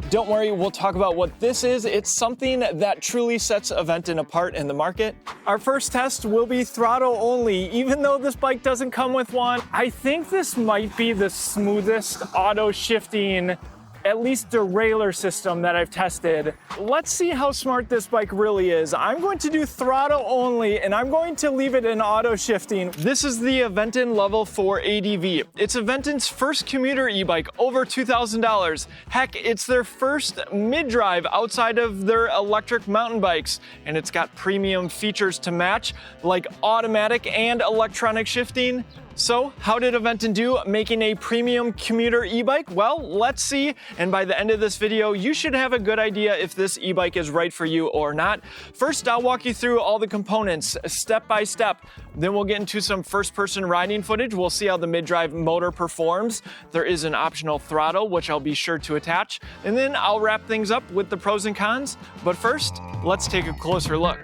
Don't worry, we'll talk about what this is. It's something that truly sets Aventon apart in the market. Our first test will be throttle only. Even though this bike doesn't come with one, I think this might be the smoothest auto shifting, at least derailleur system that I've tested. Let's see how smart this bike really is. I'm going to do throttle only, and I'm going to leave it in auto shifting. This is the Aventon Level 4 ADV. It's Aventon's first commuter e-bike, over $2,000. Heck, it's their first mid-drive outside of their electric mountain bikes, and it's got premium features to match, like automatic and electronic shifting. So how did Aventon do making a premium commuter e-bike? Well, let's see. And by the end of this video, you should have a good idea if this e-bike is right for you or not. First, I'll walk you through all the components step by step. Then we'll get into some first-person riding footage. We'll see how the mid-drive motor performs. There is an optional throttle, which I'll be sure to attach. And then I'll wrap things up with the pros and cons. But first, let's take a closer look.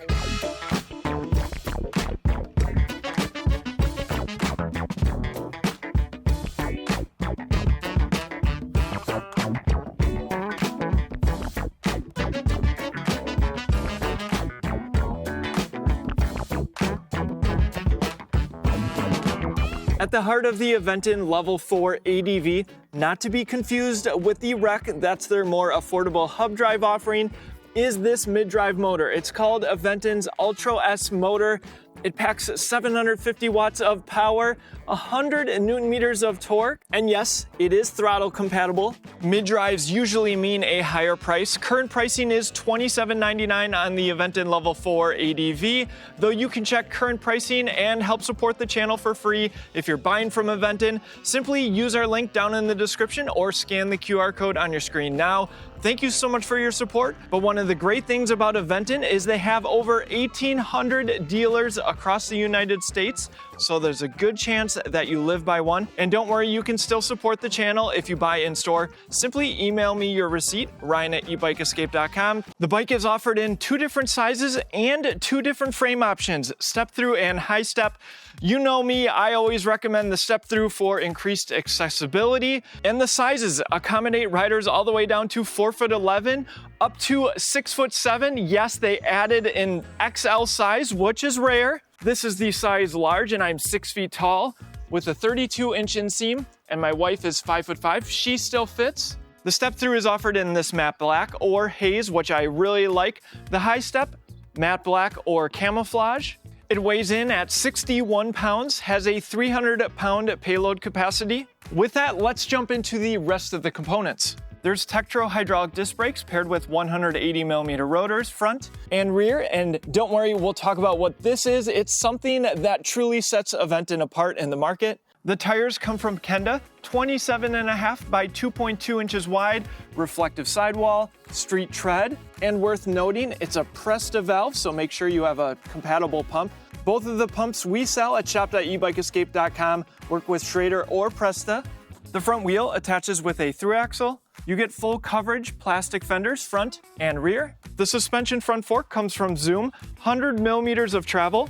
At the heart of the Aventon Level 4 ADV, not to be confused with the Rec, that's their more affordable hub drive offering, is this mid-drive motor. It's called Aventon's Ultro S motor. It packs 750 watts of power, 100 Newton meters of torque, and yes, it is throttle compatible. Mid-drives usually mean a higher price. Current pricing is $27.99 on the Aventon Level 4 ADV, though you can check current pricing and help support the channel for free if you're buying from Aventon. Simply use our link down in the description or scan the QR code on your screen now. Thank you so much for your support, but one of the great things about Aventon is they have over 1,800 dealers across the United States, so there's a good chance that you live by one. And don't worry, you can still support the channel if you buy in store. Simply email me your receipt, ryan@ebikeescape.com. The bike is offered in 2 different sizes and 2 different frame options, step through and high step. You know me, I always recommend the step through for increased accessibility, and the sizes accommodate riders all the way down to 4'11" up to 6'7". Yes, they added an XL size, which is rare. This is the size large, and I'm 6 feet tall with a 32-inch inseam, and my wife is 5'5". She still fits. The step through is offered in this matte black or haze, which I really like. The high step, matte black or camouflage. It weighs in at 61 pounds, has a 300-pound payload capacity. With that, let's jump into the rest of the components. There's Tektro hydraulic disc brakes paired with 180mm rotors front and rear, and don't worry, we'll talk about what this is. It's something that truly sets Aventon apart in the market. The tires come from Kenda, 27.5 by 2.2 inches wide, reflective sidewall, street tread, and worth noting, it's a Presta valve, so make sure you have a compatible pump. Both of the pumps we sell at shop.ebikeescape.com work with Schrader or Presta. The front wheel attaches with a through axle. You get full coverage plastic fenders front and rear. The suspension front fork comes from Zoom, 100 millimeters of travel.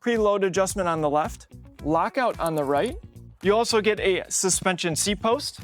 Preload adjustment on the left. Lockout on the right. You also get a suspension seat post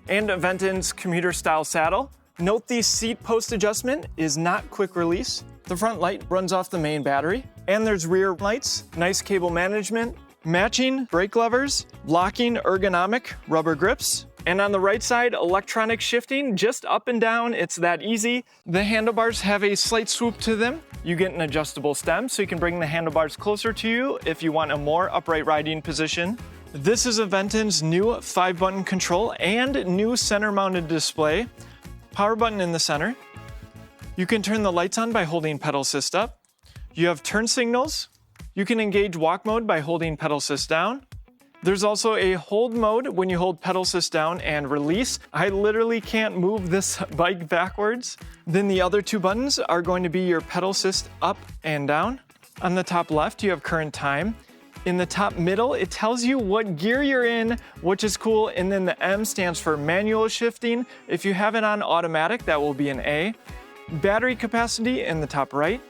and Aventon's commuter style saddle. Note the seat post adjustment is not quick release. The front light runs off the main battery, and there's rear lights, nice cable management, matching brake levers, locking ergonomic rubber grips, and on the right side, electronic shifting, just up and down, it's that easy. The handlebars have a slight swoop to them. You get an adjustable stem, so you can bring the handlebars closer to you if you want a more upright riding position. This is Aventon's new 5-button control and new center-mounted display. Power button in the center. You can turn the lights on by holding pedal assist up. You have turn signals. You can engage walk mode by holding pedal assist down. There's also a hold mode when you hold pedal assist down and release. I literally can't move this bike backwards. Then the other 2 buttons are going to be your pedal assist up and down. On the top left, you have current time. In the top middle, it tells you what gear you're in, which is cool. And then the M stands for manual shifting. If you have it on automatic, that will be an A. Battery capacity in the top right.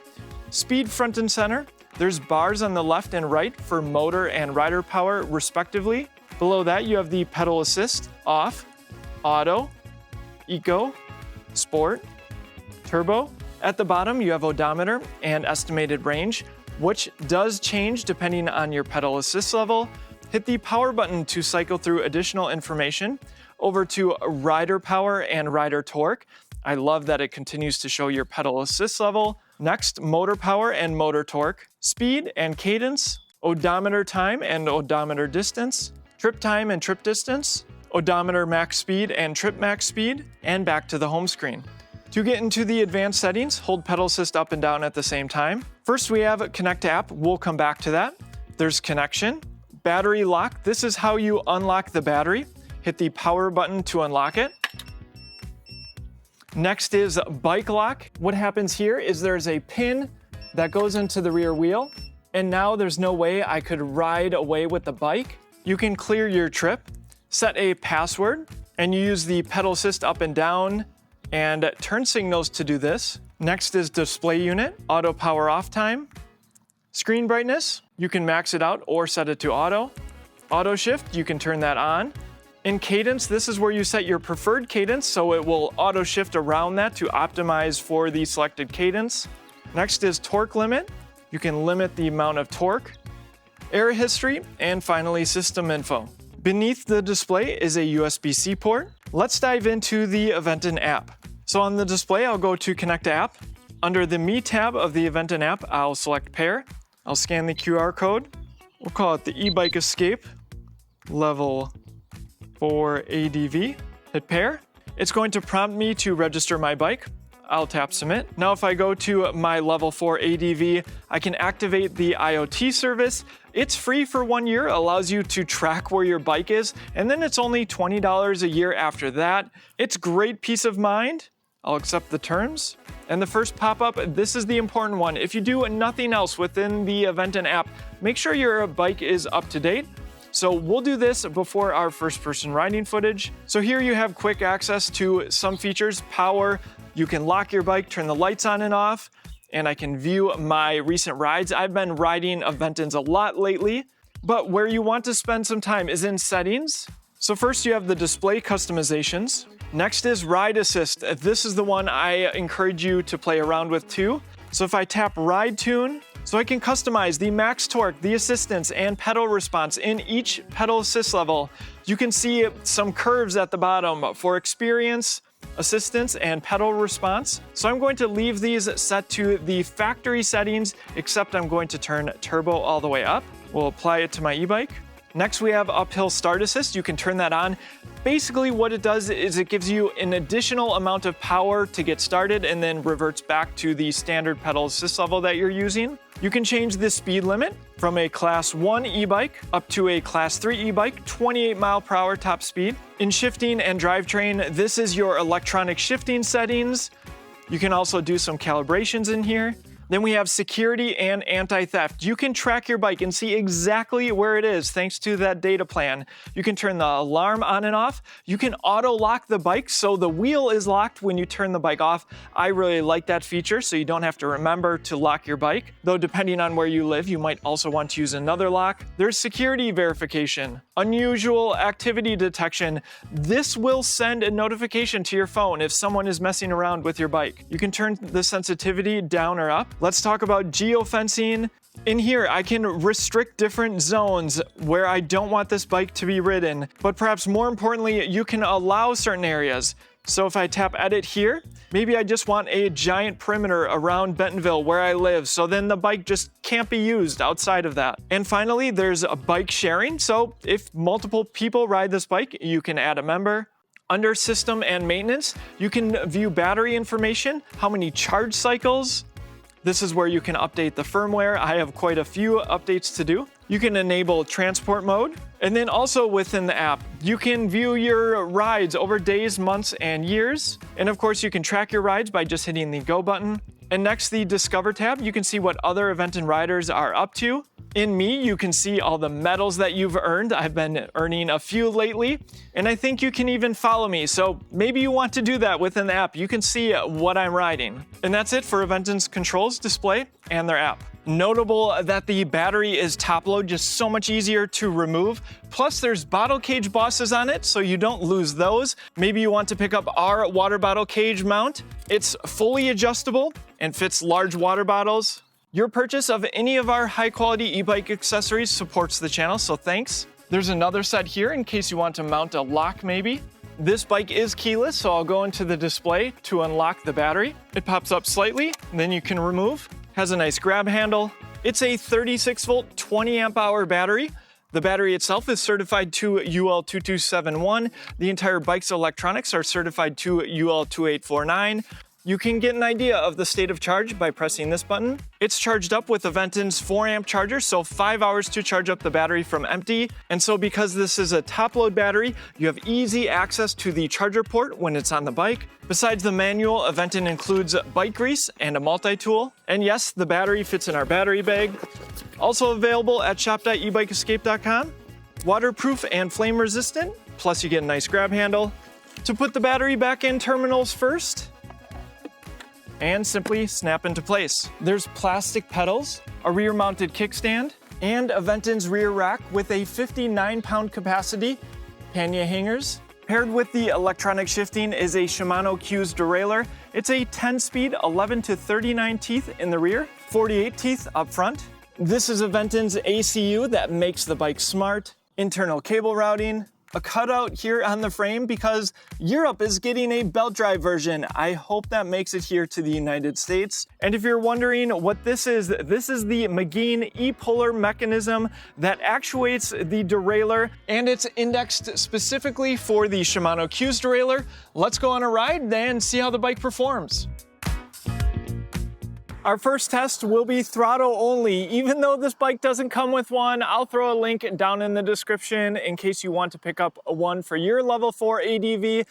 Speed front and center. There's bars on the left and right for motor and rider power respectively. Below that, you have the pedal assist, off, auto, Eco, Sport, Turbo. At the bottom, you have odometer and estimated range, which does change depending on your pedal assist level. Hit the power button to cycle through additional information. Over to rider power and rider torque. I love that it continues to show your pedal assist level. Next, motor power and motor torque, speed and cadence, odometer time and odometer distance, trip time and trip distance, odometer max speed and trip max speed, and back to the home screen. To get into the advanced settings, hold pedal assist up and down at the same time. First, we have Connect App. We'll come back to that. There's Connection. Battery lock. This is how you unlock the battery. Hit the power button to unlock it. Next is Bike Lock. What happens here is there's a pin that goes into the rear wheel, and now there's no way I could ride away with the bike. You can clear your trip, set a password, and you use the pedal assist up and down and turn signals to do this. Next is display unit, auto power off time, screen brightness, you can max it out or set it to auto. Auto shift, you can turn that on. In cadence, this is where you set your preferred cadence, so it will auto shift around that to optimize for the selected cadence. Next is torque limit, you can limit the amount of torque. Air history, and finally system info. Beneath the display is a USB-C port. Let's dive into the Aventon app. So on the display, I'll go to Connect App. Under the Me tab of the Aventon app, I'll select Pair. I'll scan the QR code. We'll call it the e-bike Escape Level 4 ADV. Hit Pair. It's going to prompt me to register my bike. I'll tap Submit. Now if I go to my Level 4 ADV, I can activate the IoT service. It's free for 1 year, allows you to track where your bike is, and then it's only $20 a year after that. It's great peace of mind. I'll accept the terms. And the first pop-up, this is the important one. If you do nothing else within the Aventon app, make sure your bike is up to date. So we'll do this before our first-person riding footage. So here you have quick access to some features, power. You can lock your bike, turn the lights on and off, and I can view my recent rides. I've been riding Aventons a lot lately, but where you want to spend some time is in settings. So first you have the display customizations. Next is Ride Assist. This is the one I encourage you to play around with too. So if I tap Ride Tune, so I can customize the max torque, the assistance, and pedal response in each pedal assist level. You can see some curves at the bottom for experience, assistance, and pedal response. So I'm going to leave these set to the factory settings, except I'm going to turn turbo all the way up. We'll apply it to my e-bike. Next, we have Uphill Start Assist. You can turn that on. Basically, what it does is it gives you an additional amount of power to get started and then reverts back to the standard pedal assist level that you're using. You can change the speed limit from a Class 1 e-bike up to a Class 3 e-bike, 28 mile per hour top speed. In shifting and drivetrain, this is your electronic shifting settings. You can also do some calibrations in here. Then we have security and anti-theft. You can track your bike and see exactly where it is thanks to that data plan. You can turn the alarm on and off. You can auto lock the bike so the wheel is locked when you turn the bike off. I really like that feature so you don't have to remember to lock your bike. Though depending on where you live, you might also want to use another lock. There's security verification, unusual activity detection. This will send a notification to your phone if someone is messing around with your bike. You can turn the sensitivity down or up. Let's talk about geofencing. In here, I can restrict different zones where I don't want this bike to be ridden, but perhaps more importantly, you can allow certain areas. So if I tap edit here, maybe I just want a giant perimeter around Bentonville where I live, so then the bike just can't be used outside of that. And finally, there's a bike sharing. So if multiple people ride this bike, you can add a member. Under system and maintenance, you can view battery information, how many charge cycles. This is where you can update the firmware. I have quite a few updates to do. You can enable transport mode. And then also within the app, you can view your rides over days, months, and years. And of course, you can track your rides by just hitting the go button. And next, the Discover tab, you can see what other Aventon riders are up to. In Me, you can see all the medals that you've earned. I've been earning a few lately, and I think you can even follow me. So maybe you want to do that within the app. You can see what I'm riding. And that's it for Aventon's controls, display, and their app. Notable that the battery is top load, just so much easier to remove. Plus there's bottle cage bosses on it, so you don't lose those. Maybe you want to pick up our water bottle cage mount. It's fully adjustable and fits large water bottles. Your purchase of any of our high quality e-bike accessories supports the channel, so thanks. There's another set here in case you want to mount a lock maybe. This bike is keyless, so I'll go into the display to unlock the battery. It pops up slightly, then you can remove. Has a nice grab handle. It's a 36 volt, 20 amp hour battery. The battery itself is certified to UL2271. The entire bike's electronics are certified to UL2849. You can get an idea of the state of charge by pressing this button. It's charged up with Aventon's 4 amp charger, so 5 hours to charge up the battery from empty. And so because this is a top load battery, you have easy access to the charger port when it's on the bike. Besides the manual, Aventon includes bike grease and a multi-tool. And yes, the battery fits in our battery bag. Also available at shop.ebikeescape.com. Waterproof and flame resistant, plus you get a nice grab handle. To put the battery back in terminals first, and simply snap into place. There's plastic pedals, a rear mounted kickstand, and Aventon's rear rack with a 59-pound capacity, pannier hangers. Paired with the electronic shifting is a Shimano Q's derailleur. It's a 10-speed 11 to 39 teeth in the rear, 48 teeth up front. This is Aventon's ACU that makes the bike smart. Internal cable routing, a cutout here on the frame because Europe is getting a belt drive version. I hope that makes it here to the United States. And if you're wondering what this is the McGeen e-puller mechanism that actuates the derailleur, and it's indexed specifically for the Shimano Q's derailleur. Let's go on a ride and see how the bike performs. Our first test will be throttle only. Even though this bike doesn't come with one, I'll throw a link down in the description in case you want to pick up one for your level 4 ADV.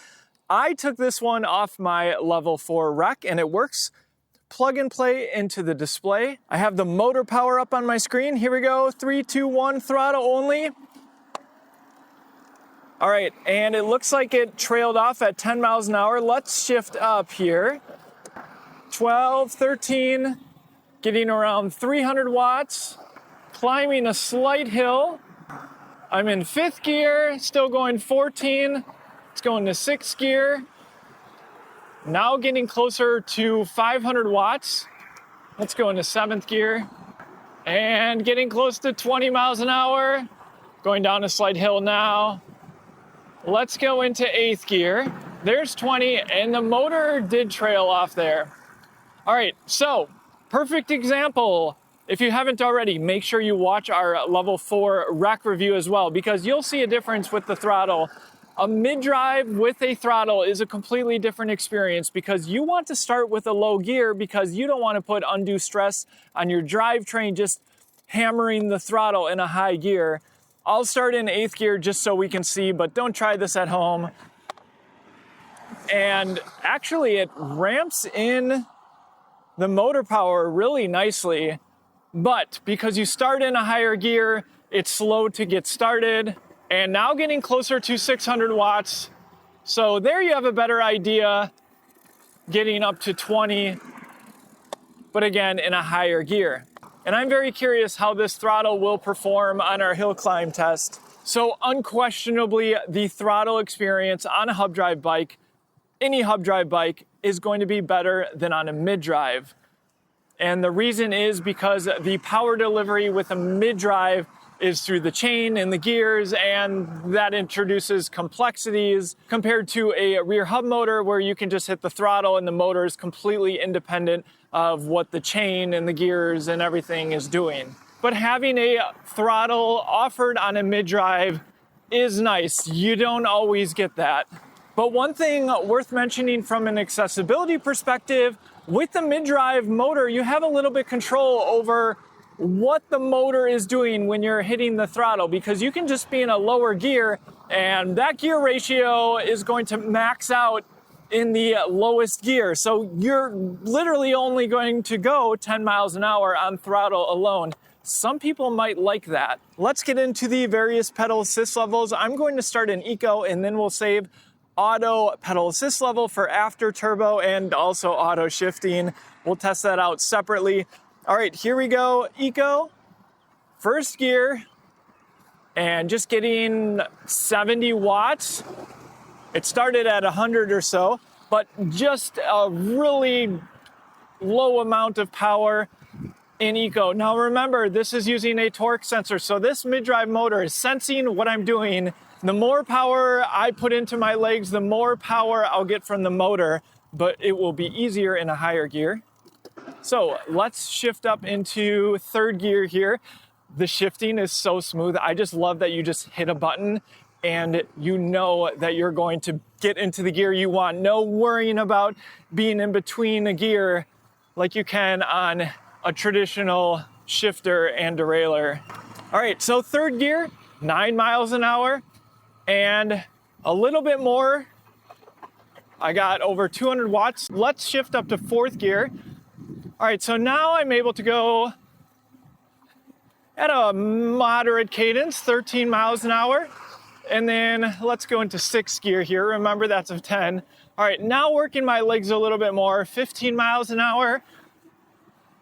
I took this one off my level 4 rec and it works. Plug and play into the display. I have the motor power up on my screen. Here we go, 3, 2, 1, throttle only. All right, and it looks like it trailed off at 10 miles an hour. Let's shift up here. 12, 13, getting around 300 watts, climbing a slight hill. I'm in 5th gear, still going 14. It's going to 6th gear. Now getting closer to 500 watts. Let's go into 7th gear. And getting close to 20 miles an hour. Going down a slight hill now. Let's go into 8th gear. There's 20, and the motor did trail off there. All right, so perfect example. If you haven't already, make sure you watch our level 4 rack review as well, because you'll see a difference with the throttle. A mid-drive with a throttle is a completely different experience because you want to start with a low gear because you don't want to put undue stress on your drivetrain just hammering the throttle in a high gear. I'll start in 8th gear just so we can see, but don't try this at home. And actually it ramps in the motor power really nicely, but because you start in a higher gear, it's slow to get started. And now getting closer to 600 watts. So there you have a better idea, getting up to 20, but again, in a higher gear. And I'm very curious how this throttle will perform on our hill climb test. So unquestionably, the throttle experience on a hub drive bike, any hub drive bike, is going to be better than on a mid-drive. And the reason is because the power delivery with a mid-drive is through the chain and the gears, and that introduces complexities compared to a rear hub motor where you can just hit the throttle and the motor is completely independent of what the chain and the gears and everything is doing. But having a throttle offered on a mid-drive is nice. You don't always get that. But one thing worth mentioning from an accessibility perspective, with the mid-drive motor, you have a little bit control over what the motor is doing when you're hitting the throttle, because you can just be in a lower gear and that gear ratio is going to max out in the lowest gear. So you're literally only going to go 10 miles an hour on throttle alone. Some people might like that. Let's get into the various pedal assist levels. I'm going to start in Eco and then we'll save auto pedal assist level for after turbo and also auto shifting. We'll test that out separately. All right, here we go. Eco, first gear, and just getting 70 watts. It started at 100 or so, but just a really low amount of power in Eco. Now remember, this is using a torque sensor, so this mid-drive motor is sensing what I'm doing. The more power I put into my legs, the more power I'll get from the motor, but it will be easier in a higher gear. So let's shift up into third gear here. The shifting is so smooth. I just love that you just hit a button and you know that you're going to get into the gear you want. No worrying about being in between a gear like you can on a traditional shifter and derailleur. All right, so third gear, 9 miles an hour and a little bit more. I got over 200 watts. Let's shift up to fourth gear. All right, so now I'm able to go at a moderate cadence, 13 miles an hour. And then let's go into sixth gear here. Remember, that's a 10. All right, now working my legs a little bit more, 15 miles an hour,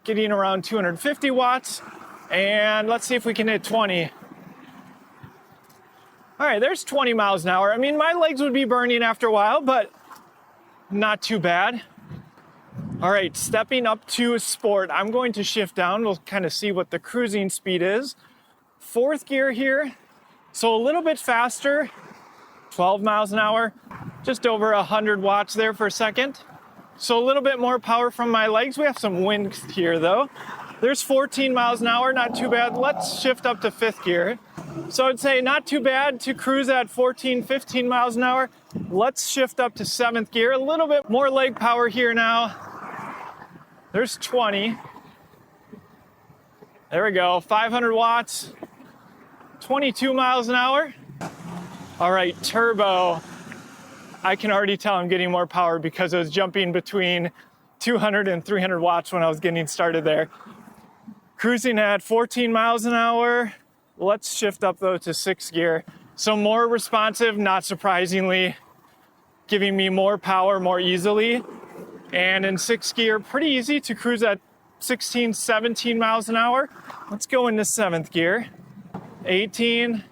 getting around 250 watts. And let's see if we can hit 20. All right, there's 20 miles an hour. I mean, my legs would be burning after a while, but not too bad. All right, stepping up to sport, I'm going to shift down. We'll kind of see what the cruising speed is. Fourth gear here, so a little bit faster, 12 miles an hour, just over 100 watts there for a second. So a little bit more power from my legs. We have some wind here though. There's 14 miles an hour, not too bad. Let's shift up to fifth gear. So I'd say not too bad to cruise at 14, 15 miles an hour. Let's shift up to seventh gear. A little bit more leg power here now. There's 20. There we go, 500 watts, 22 miles an hour. All right, turbo. I can already tell I'm getting more power because I was jumping between 200 and 300 watts when I was getting started there. Cruising at 14 miles an hour. Let's shift up though to sixth gear. So more responsive, not surprisingly, giving me more power more easily. And in sixth gear, pretty easy to cruise at 16, 17 miles an hour. Let's go into seventh gear, 18.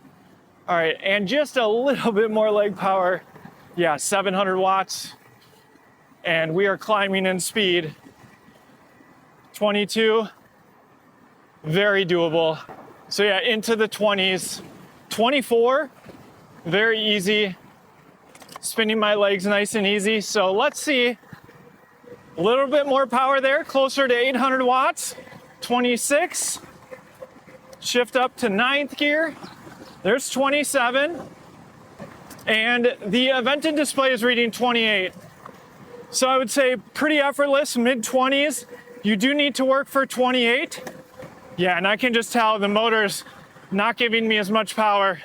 All right, and just a little bit more leg power. Yeah, 700 watts. And we are climbing in speed. 22, very doable. So yeah, into the 20s. 24, very easy. Spinning my legs nice and easy. So let's see. A little bit more power there, closer to 800 watts. 26. Shift up to ninth gear. There's 27. And the Aventon display is reading 28. So I would say pretty effortless, mid-20s. You do need to work for 28. Yeah, and I can just tell the motor's not giving me as much power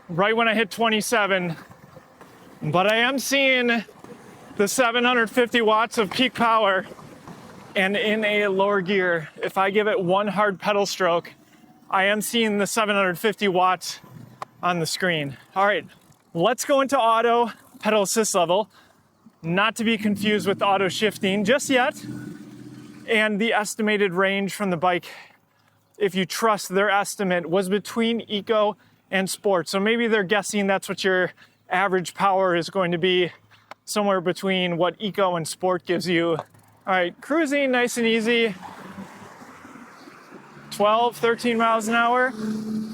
right when I hit 27. But I am seeing the 750 watts of peak power. And in a lower gear, if I give it one hard pedal stroke, I am seeing the 750 watts on the screen. All right, let's go into auto pedal assist level. Not to be confused with auto shifting just yet. And the estimated range from the bike, if you trust their estimate, was between eco and sport. So maybe they're guessing that's what your average power is going to be, somewhere between what eco and sport gives you. All right, cruising nice and easy. 12, 13 miles an hour,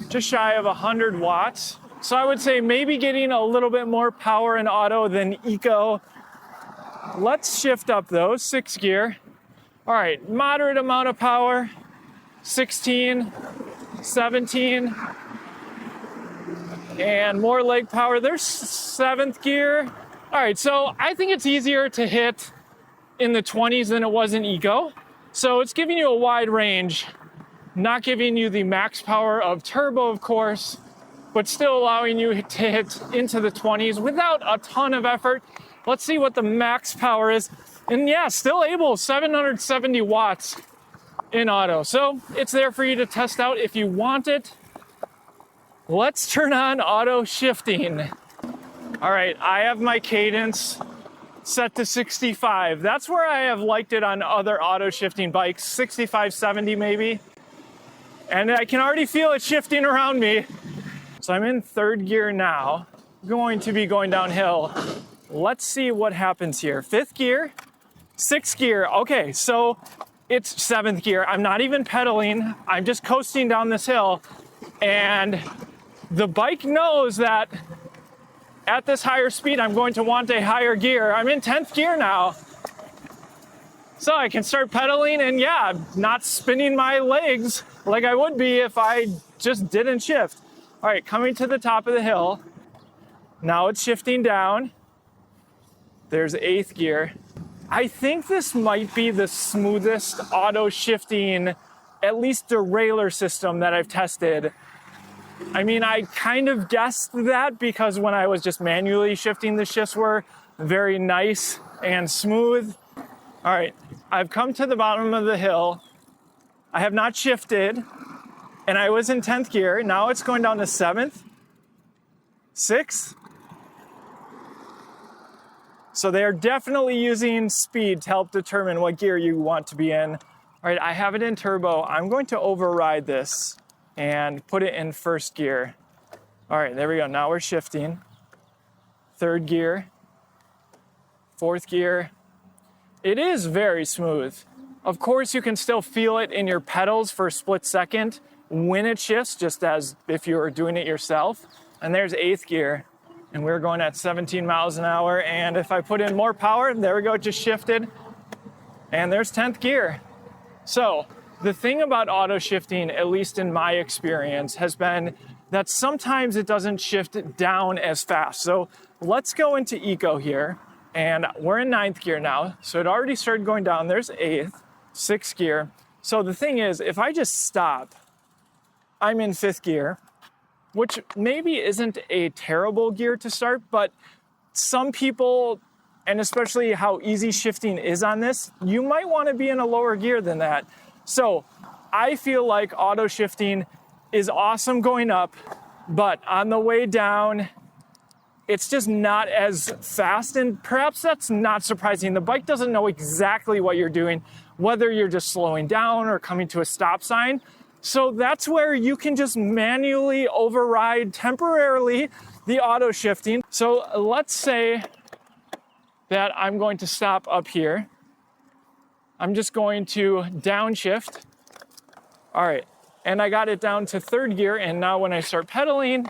just shy of 100 watts. So I would say maybe getting a little bit more power in auto than eco. Let's shift up though, sixth gear. All right, moderate amount of power, 16, 17, and more leg power. There's seventh gear. All right, so I think it's easier to hit in the 20s than it was in eco. So it's giving you a wide range, not giving you the max power of turbo, of course, but still allowing you to hit into the 20s without a ton of effort. Let's see what the max power is. And yeah, still able, 770 watts in auto. So it's there for you to test out if you want it. Let's turn on auto shifting. All right, I have my cadence set to 65. That's where I have liked it on other auto shifting bikes, 65, 70 maybe. And I can already feel it shifting around me. So I'm in third gear now, going to be going downhill. Let's see what happens here. Fifth gear, sixth gear. Okay, so it's seventh gear. I'm not even pedaling. I'm just coasting down this hill. And the bike knows that at this higher speed, I'm going to want a higher gear. I'm in 10th gear now. So I can start pedaling and yeah, not spinning my legs like I would be if I just didn't shift. All right, coming to the top of the hill. Now it's shifting down. There's 8th gear. I think this might be the smoothest auto shifting, at least derailleur system that I've tested. I mean, I kind of guessed that because when I was just manually shifting, the shifts were very nice and smooth. All right, I've come to the bottom of the hill. I have not shifted, and I was in 10th gear. Now it's going down to 7th, 6th. So they are definitely using speed to help determine what gear you want to be in. All right, I have it in turbo. I'm going to override this and put it in first gear. All right, there we go. Now we're shifting. Third gear, fourth gear. It is very smooth. Of course, you can still feel it in your pedals for a split second when it shifts, just as if you were doing it yourself. And there's 8th gear, and we're going at 17 miles an hour. And if I put in more power, there we go, it just shifted. And there's 10th gear. So the thing about auto shifting, at least in my experience, has been that sometimes it doesn't shift down as fast. So let's go into eco here. And we're in 9th gear now. So it already started going down. There's 8th, 6th gear. So the thing is, if I just stop, I'm in 5th gear, which maybe isn't a terrible gear to start, but some people, and especially how easy shifting is on this, you might want to be in a lower gear than that. So I feel like auto shifting is awesome going up, but on the way down, it's just not as fast, and perhaps that's not surprising. The bike doesn't know exactly what you're doing, whether you're just slowing down or coming to a stop sign. So that's where you can just manually override temporarily the auto shifting. So let's say that I'm going to stop up here. I'm just going to downshift. All right, and I got it down to 3rd gear, and now when I start pedaling,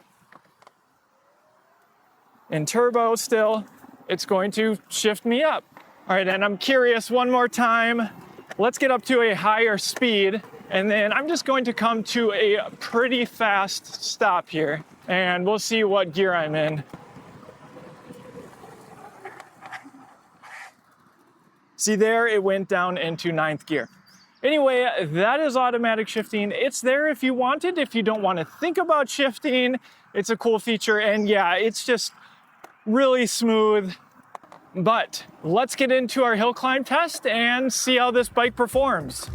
in turbo still, it's going to shift me up. All right, and I'm curious one more time. Let's get up to a higher speed, and then I'm just going to come to a pretty fast stop here, and we'll see what gear I'm in. See there, it went down into 9th gear. Anyway, that is automatic shifting. It's there if you want it. If you don't want to think about shifting, it's a cool feature, and yeah, it's just really smooth. But let's get into our hill climb test and see how this bike performs.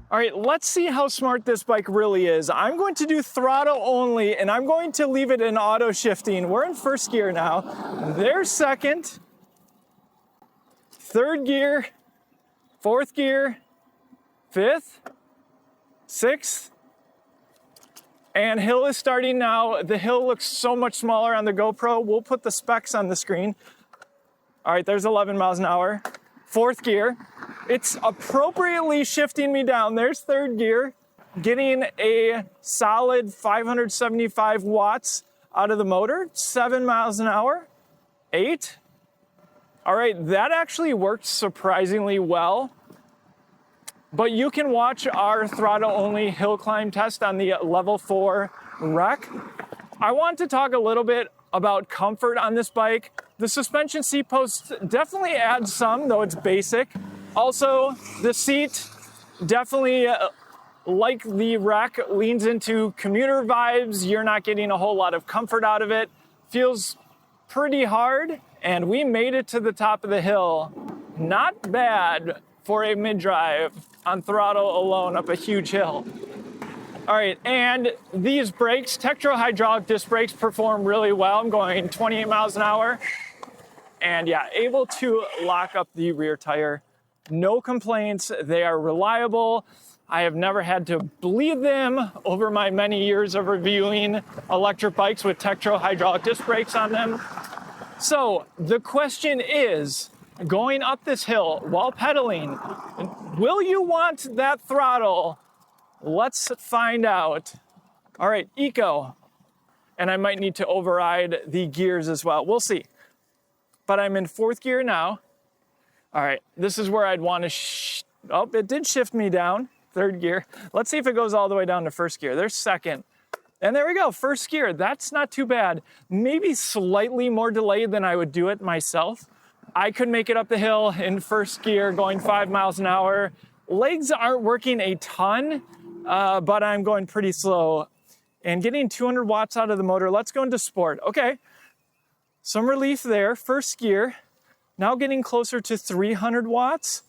All right, let's see how smart this bike really is. I'm going to do throttle only, and I'm going to leave it in auto shifting. We're in 1st gear now. There's 2nd, 3rd gear, 4th gear, 5th, 6th, and hill is starting now. The hill looks so much smaller on the GoPro. We'll put the specs on the screen. All right, there's 11 miles an hour. 4th gear. It's appropriately shifting me down. There's 3rd gear, getting a solid 575 watts out of the motor. 7 miles an hour. 8. All right, that actually worked surprisingly well. But you can watch our throttle only hill climb test on the level 4 rec. I want to talk a little bit about comfort on this bike. The suspension seat post definitely adds some, though it's basic. Also, the seat definitely, like the rec, leans into commuter vibes. You're not getting a whole lot of comfort out of it. Feels pretty hard, and we made it to the top of the hill. Not bad for a mid-drive on throttle alone up a huge hill. All right, and these brakes, Tektro hydraulic disc brakes, perform really well. I'm going 28 miles an hour. And yeah, able to lock up the rear tire. No complaints. They are reliable. I have never had to bleed them over my many years of reviewing electric bikes with Tektro hydraulic disc brakes on them. So the question is, going up this hill while pedaling, will you want that throttle? Let's find out. All right, eco. And I might need to override the gears as well. We'll see. But I'm in 4th gear now. All right, this is where I'd want to, oh, it did shift me down, 3rd gear. Let's see if it goes all the way down to 1st gear. There's 2nd. And there we go, 1st gear. That's not too bad. Maybe slightly more delayed than I would do it myself. I could make it up the hill in 1st gear going 5 miles an hour. Legs aren't working a ton, but I'm going pretty slow. And getting 200 watts out of the motor. Let's go into sport. Okay, some relief there, 1st gear. Now getting closer to 300 watts,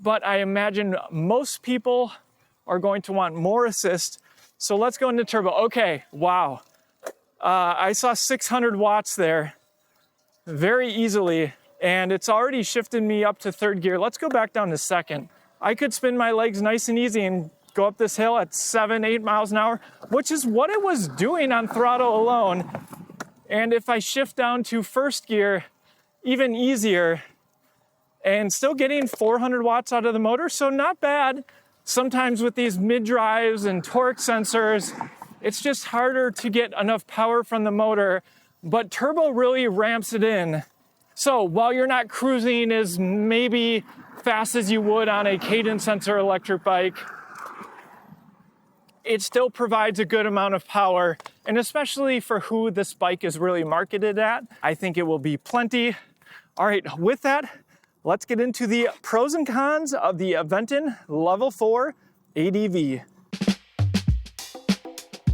but I imagine most people are going to want more assist. So let's go into turbo. Okay, wow. I saw 600 watts there very easily, and it's already shifted me up to 3rd gear. Let's go back down to 2nd. I could spin my legs nice and easy and go up this hill at 7, 8 miles an hour, which is what it was doing on throttle alone. And if I shift down to 1st gear, even easier, and still getting 400 watts out of the motor, so not bad. Sometimes with these mid-drives and torque sensors, it's just harder to get enough power from the motor, but turbo really ramps it in. So while you're not cruising as maybe fast as you would on a cadence sensor electric bike, it still provides a good amount of power, and especially for who this bike is really marketed at, I think it will be plenty. All right, with that, let's get into the pros and cons of the Aventon Level 4 ADV.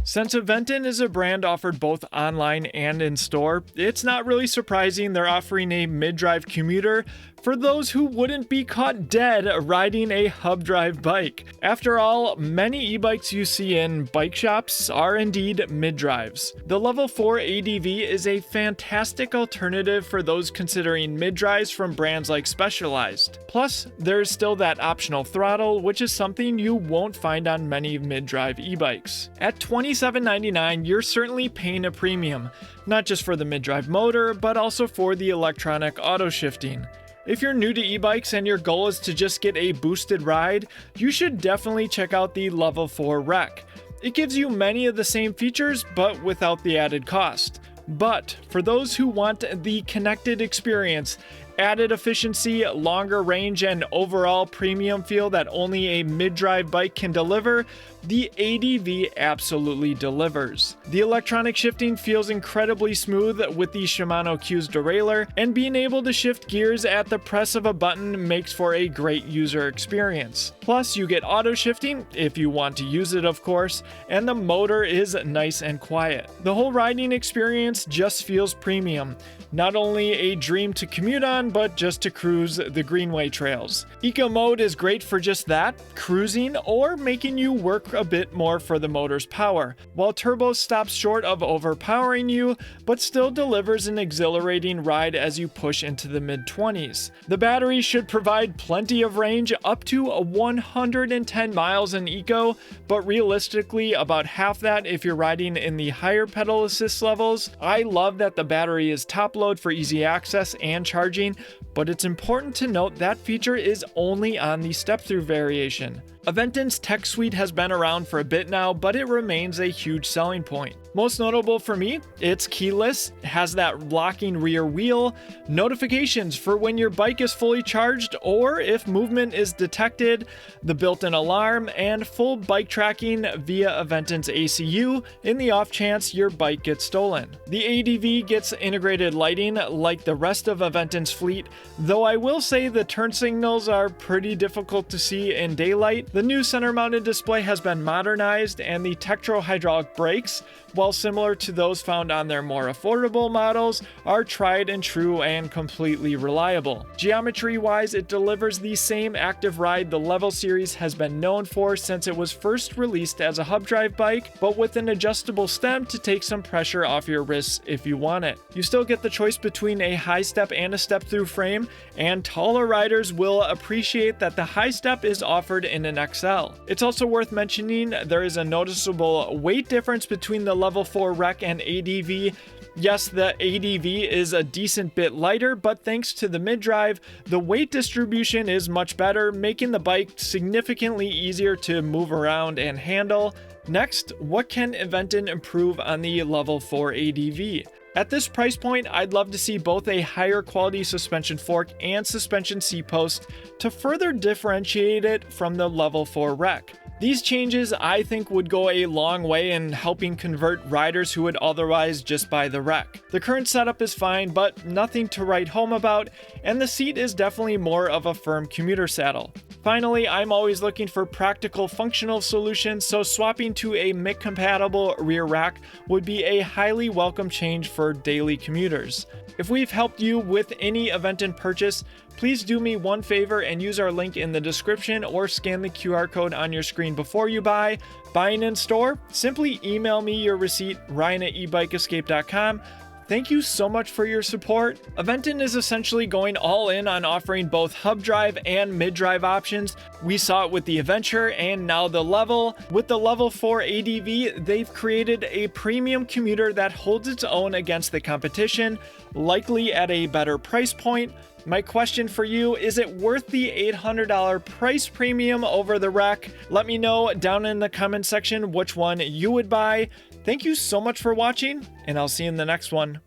Since Aventon is a brand offered both online and in store, it's not really surprising they're offering a mid-drive commuter for those who wouldn't be caught dead riding a hub drive bike. After all, many e-bikes you see in bike shops are indeed mid-drives. The Level 4 ADV is a fantastic alternative for those considering mid-drives from brands like Specialized. Plus, there's still that optional throttle, which is something you won't find on many mid-drive e-bikes. At $27.99, you're certainly paying a premium, not just for the mid-drive motor, but also for the electronic auto shifting. If you're new to e-bikes and your goal is to just get a boosted ride, you should definitely check out the Level 4 Rec. It gives you many of the same features, but without the added cost. But for those who want the connected experience, added efficiency, longer range, and overall premium feel that only a mid-drive bike can deliver, the ADV absolutely delivers. The electronic shifting feels incredibly smooth with the Shimano Q's derailleur, and being able to shift gears at the press of a button makes for a great user experience. Plus, you get auto shifting, if you want to use it of course, and the motor is nice and quiet. The whole riding experience just feels premium. Not only a dream to commute on, but just to cruise the Greenway trails. Eco mode is great for just that, cruising or making you work a bit more for the motor's power, while turbo stops short of overpowering you, but still delivers an exhilarating ride as you push into the mid-20s. The battery should provide plenty of range, up to 110 miles in eco, but realistically about half that if you're riding in the higher pedal assist levels. I love that the battery is top load for easy access and charging, but it's important to note that feature is only on the step-through variation. Aventon's tech suite has been around for a bit now, but it remains a huge selling point. Most notable for me, it's keyless, has that locking rear wheel, notifications for when your bike is fully charged or if movement is detected, the built-in alarm, and full bike tracking via Aventon's ACU in the off chance your bike gets stolen. The ADV gets integrated lighting like the rest of Aventon's fleet, though I will say the turn signals are pretty difficult to see in daylight. The new center-mounted display has been modernized, and the Tektro hydraulic brakes, while similar to those found on their more affordable models, are tried and true and completely reliable. Geometry-wise, it delivers the same active ride the Level series has been known for since it was first released as a hub drive bike, but with an adjustable stem to take some pressure off your wrists if you want it. You still get the choice between a high step and a step-through frame, and taller riders will appreciate that the high step is offered in an XL. It's also worth mentioning there is a noticeable weight difference between the Level 4 Rec and ADV. Yes, the ADV is a decent bit lighter, but thanks to the mid-drive, the weight distribution is much better, making the bike significantly easier to move around and handle. Next, what can Aventon improve on the Level 4 ADV? At this price point, I'd love to see both a higher quality suspension fork and suspension seatpost to further differentiate it from the Level 4 Rec. These changes, I think, would go a long way in helping convert riders who would otherwise just buy the Rec. The current setup is fine, but nothing to write home about, and the seat is definitely more of a firm commuter saddle. Finally, I'm always looking for practical functional solutions, so swapping to a MIC-compatible rear rack would be a highly welcome change for daily commuters. If we've helped you with any Aventon purchase, please do me one favor and use our link in the description or scan the QR code on your screen before you buy. Buying in store? Simply email me your receipt, ryan@ebikeescape.com. Thank you so much for your support. Aventon is essentially going all in on offering both hub drive and mid-drive options. We saw it with the Adventure and now the Level. With the Level 4 ADV, they've created a premium commuter that holds its own against the competition, likely at a better price point. My question for you, is it worth the $800 price premium over the Rec? Let me know down in the comment section which one you would buy. Thank you so much for watching, and I'll see you in the next one.